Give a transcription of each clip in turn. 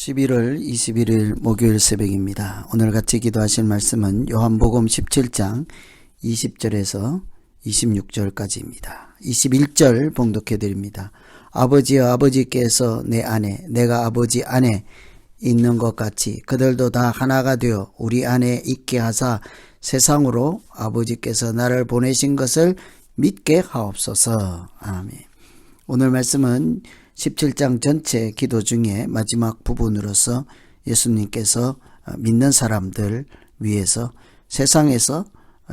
11월 21일 목요일 새벽입니다. 오늘 같이 기도하실 말씀은 요한복음 17장 20절에서 26절까지입니다. 21절 봉독해 드립니다. 아버지여, 아버지께서 내 안에, 내가 아버지 안에 있는 것 같이 그들도 다 하나가 되어 우리 안에 있게 하사 세상으로 아버지께서 나를 보내신 것을 믿게 하옵소서. 아멘. 오늘 말씀은 17장 전체 기도 중에 마지막 부분으로서 예수님께서 믿는 사람들 위해서 세상에서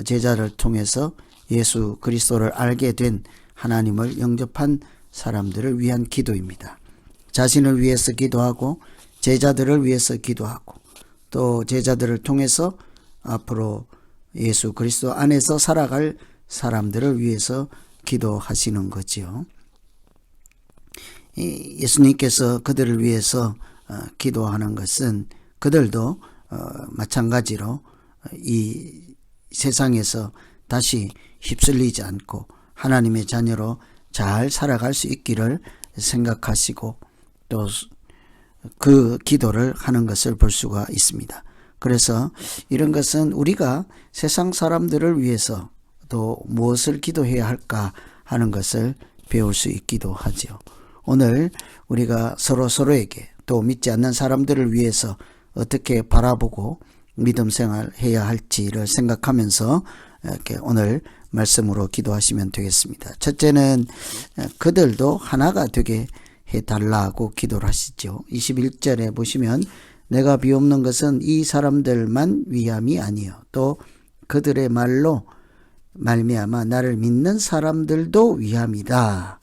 제자를 통해서 예수 그리스도를 알게 된 하나님을 영접한 사람들을 위한 기도입니다. 자신을 위해서 기도하고 제자들을 위해서 기도하고 또 제자들을 통해서 앞으로 예수 그리스도 안에서 살아갈 사람들을 위해서 기도하시는 거지요. 예수님께서 그들을 위해서 기도하는 것은 그들도 마찬가지로 이 세상에서 다시 휩쓸리지 않고 하나님의 자녀로 잘 살아갈 수 있기를 생각하시고 또 그 기도를 하는 것을 볼 수가 있습니다. 그래서 이런 것은 우리가 세상 사람들을 위해서 또 무엇을 기도해야 할까 하는 것을 배울 수 있기도 하죠. 오늘 우리가 서로에게 또 믿지 않는 사람들을 위해서 어떻게 바라보고 믿음 생활해야 할지를 생각하면서 이렇게 오늘 말씀으로 기도하시면 되겠습니다. 첫째는 그들도 하나가 되게 해달라고 기도를 하시죠. 21절에 보시면 내가 비옵는 것은 이 사람들만 위함이 아니요 또 그들의 말로 말미암아 나를 믿는 사람들도 위함이다.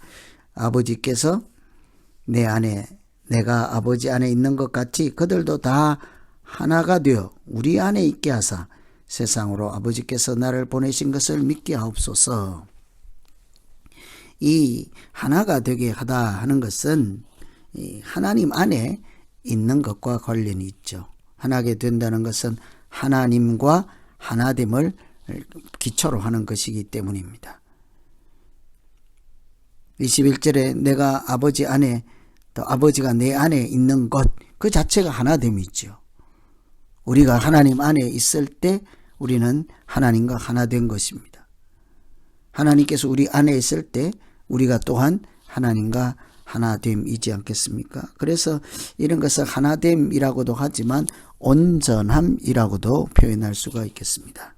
아버지께서 내 안에 내가 아버지 안에 있는 것 같이 그들도 다 하나가 되어 우리 안에 있게 하사 세상으로 아버지께서 나를 보내신 것을 믿게 하옵소서. 이 하나가 되게 하다 하는 것은 하나님 안에 있는 것과 관련이 있죠. 하나게 된다는 것은 하나님과 하나됨을 기초로 하는 것이기 때문입니다. 21절에 내가 아버지 안에 또 아버지가 내 안에 있는 것 그 자체가 하나됨이죠. 우리가 하나님 안에 있을 때 우리는 하나님과 하나 된 것입니다. 하나님께서 우리 안에 있을 때 우리가 또한 하나님과 하나됨이지 않겠습니까? 그래서 이런 것을 하나됨이라고도 하지만 온전함이라고도 표현할 수가 있겠습니다.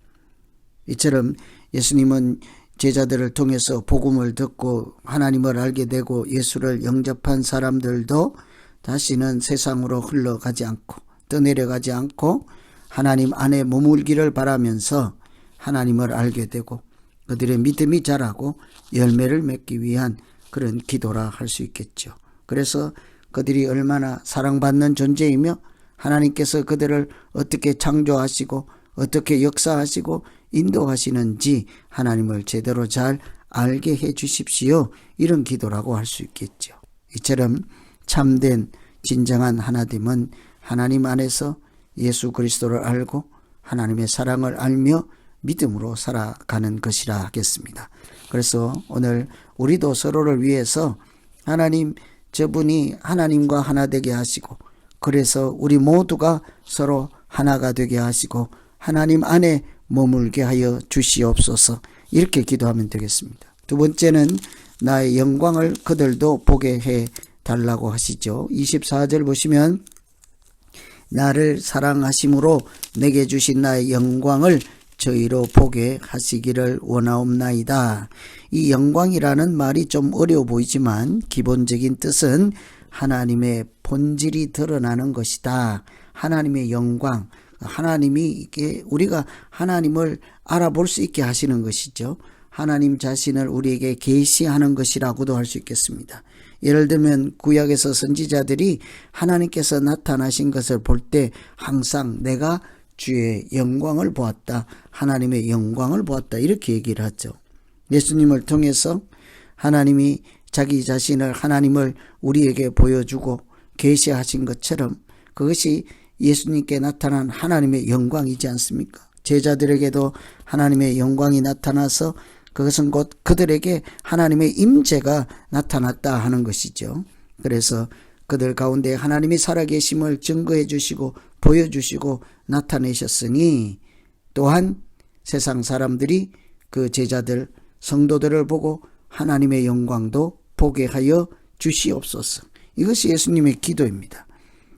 이처럼 예수님은 제자들을 통해서 복음을 듣고 하나님을 알게 되고 예수를 영접한 사람들도 다시는 세상으로 흘러가지 않고 떠내려가지 않고 하나님 안에 머물기를 바라면서 하나님을 알게 되고 그들의 믿음이 자라고 열매를 맺기 위한 그런 기도라 할 수 있겠죠. 그래서 그들이 얼마나 사랑받는 존재이며 하나님께서 그들을 어떻게 창조하시고 어떻게 역사하시고 인도하시는지 하나님을 제대로 잘 알게 해 주십시오. 이런 기도라고 할 수 있겠죠. 이처럼 참된 진정한 하나됨은 하나님 안에서 예수 그리스도를 알고 하나님의 사랑을 알며 믿음으로 살아가는 것이라 하겠습니다. 그래서 오늘 우리도 서로를 위해서 하나님 저분이 하나님과 하나 되게 하시고 그래서 우리 모두가 서로 하나가 되게 하시고 하나님 안에 머물게 하여 주시옵소서 이렇게 기도하면 되겠습니다. 두 번째는 나의 영광을 그들도 보게 해 달라고 하시죠. 24절 보시면 나를 사랑하심으로 내게 주신 나의 영광을 저희로 보게 하시기를 원하옵나이다. 이 영광이라는 말이 좀 어려워 보이지만 기본적인 뜻은 하나님의 본질이 드러나는 것이다. 하나님의 영광, 하나님이 이게 우리가 하나님을 알아볼 수 있게 하시는 것이죠. 하나님 자신을 우리에게 계시하는 것이라고도 할 수 있겠습니다. 예를 들면 구약에서 선지자들이 하나님께서 나타나신 것을 볼 때 항상 내가 주의 영광을 보았다. 하나님의 영광을 보았다. 이렇게 얘기를 하죠. 예수님을 통해서 하나님이 자기 자신을 하나님을 우리에게 보여주고 계시하신 것처럼 그것이 예수님께 나타난 하나님의 영광이지 않습니까? 제자들에게도 하나님의 영광이 나타나서 그것은 곧 그들에게 하나님의 임재가 나타났다 하는 것이죠. 그래서 그들 가운데 하나님이 살아계심을 증거해 주시고 보여주시고 나타내셨으니 또한 세상 사람들이 그 제자들 성도들을 보고 하나님의 영광도 보게 하여 주시옵소서. 이것이 예수님의 기도입니다.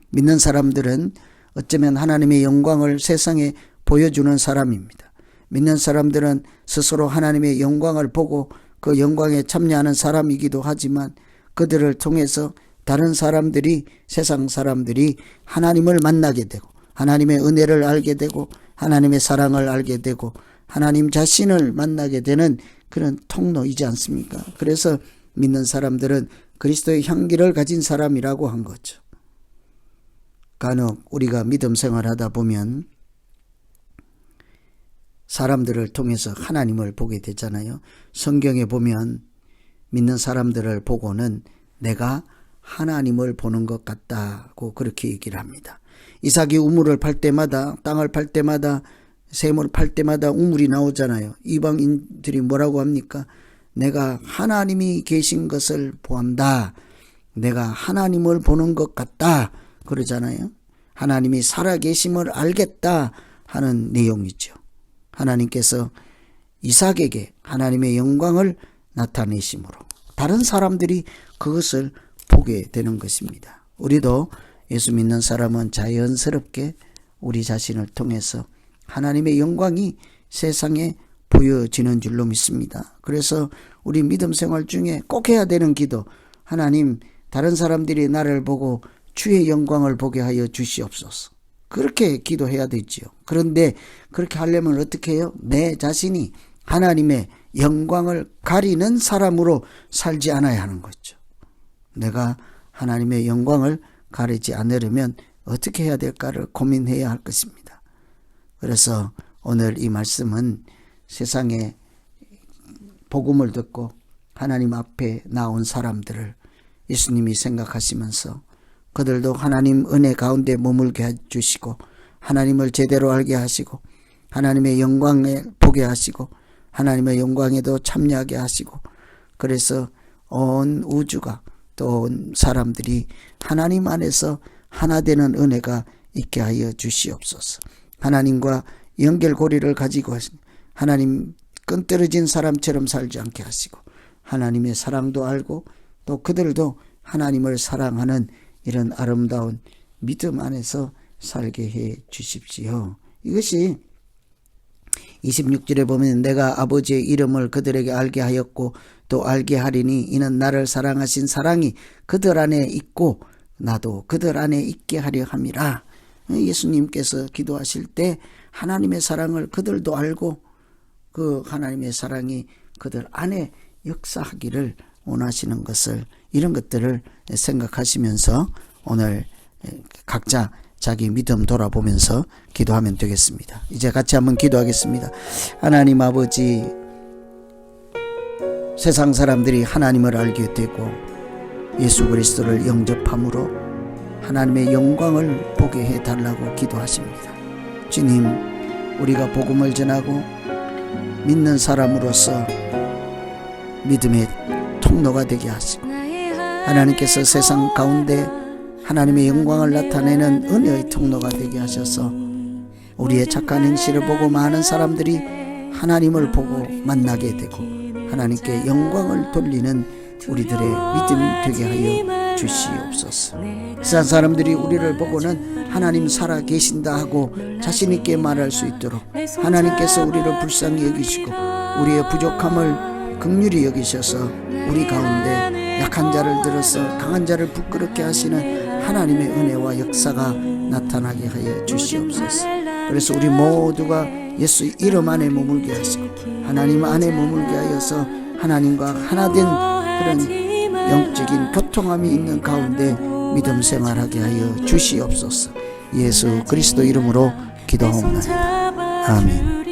믿는 사람들은 어쩌면 하나님의 영광을 세상에 보여주는 사람입니다. 믿는 사람들은 스스로 하나님의 영광을 보고 그 영광에 참여하는 사람이기도 하지만 그들을 통해서 다른 사람들이, 세상 사람들이 하나님을 만나게 되고 하나님의 은혜를 알게 되고 하나님의 사랑을 알게 되고 하나님 자신을 만나게 되는 그런 통로이지 않습니까? 그래서 믿는 사람들은 그리스도의 향기를 가진 사람이라고 한 거죠. 간혹 우리가 믿음 생활하다 보면 사람들을 통해서 하나님을 보게 되잖아요. 성경에 보면 믿는 사람들을 보고는 내가 하나님을 보는 것 같다고 그렇게 얘기를 합니다. 이삭이 우물을 팔 때마다, 땅을 팔 때마다, 샘을 팔 때마다 우물이 나오잖아요. 이방인들이 뭐라고 합니까? 내가 하나님이 계신 것을 보한다. 내가 하나님을 보는 것 같다. 그러잖아요. 하나님이 살아계심을 알겠다 하는 내용이죠. 하나님께서 이삭에게 하나님의 영광을 나타내심으로 다른 사람들이 그것을 보게 되는 것입니다. 우리도 예수 믿는 사람은 자연스럽게 우리 자신을 통해서 하나님의 영광이 세상에 보여지는 줄로 믿습니다. 그래서 우리 믿음 생활 중에 꼭 해야 되는 기도, 하나님 다른 사람들이 나를 보고 주의 영광을 보게 하여 주시옵소서. 그렇게 기도해야 되지요. 그런데 그렇게 하려면 어떻게 해요? 내 자신이 하나님의 영광을 가리는 사람으로 살지 않아야 하는 거죠. 내가 하나님의 영광을 가리지 않으려면 어떻게 해야 될까를 고민해야 할 것입니다. 그래서 오늘 이 말씀은 세상에 복음을 듣고 하나님 앞에 나온 사람들을 예수님이 생각하시면서 그들도 하나님 은혜 가운데 머물게 해주시고 하나님을 제대로 알게 하시고 하나님의 영광을 보게 하시고 하나님의 영광에도 참여하게 하시고 그래서 온 우주가 또 온 사람들이 하나님 안에서 하나 되는 은혜가 있게 하여 주시옵소서. 하나님과 연결고리를 가지고 하나님 끈떨어진 사람처럼 살지 않게 하시고 하나님의 사랑도 알고 또 그들도 하나님을 사랑하는 이런 아름다운 믿음 안에서 살게 해 주십시오. 이것이 26절에 보면 내가 아버지의 이름을 그들에게 알게 하였고 또 알게 하리니 이는 나를 사랑하신 사랑이 그들 안에 있고 나도 그들 안에 있게 하려 함이라. 예수님께서 기도하실 때 하나님의 사랑을 그들도 알고 그 하나님의 사랑이 그들 안에 역사하기를 원하시는 것을, 이런 것들을 생각하시면서 오늘 각자 자기 믿음 돌아보면서 기도하면 되겠습니다. 이제 같이 한번 기도하겠습니다. 하나님 아버지, 세상 사람들이 하나님을 알게 되고 예수 그리스도를 영접함으로 하나님의 영광을 보게 해달라고 기도하십니다. 주님, 우리가 복음을 전하고 믿는 사람으로서 믿음의 통로가 되게 하시고 하나님께서 세상 가운데 하나님의 영광을 나타내는 은혜의 통로가 되게 하셔서 우리의 착한 행실을 보고 많은 사람들이 하나님을 보고 만나게 되고 하나님께 영광을 돌리는 우리들의 믿음이 되게 하여 주시옵소서. 세상 사람들이 우리를 보고는 하나님 살아 계신다 하고 자신 있게 말할 수 있도록 하나님께서 우리를 불쌍히 여기시고 우리의 부족함을 긍휼히 여기셔서 우리 가운데 약한 자를 들어서 강한 자를 부끄럽게 하시는 하나님의 은혜와 역사가 나타나게 하여 주시옵소서. 그래서 우리 모두가 예수 이름 안에 머물게 하시고 하나님 안에 머물게 하여서 하나님과 하나된 그런 영적인 교통함이 있는 가운데 믿음 생활하게 하여 주시옵소서. 예수 그리스도 이름으로 기도하옵나이다. 아멘.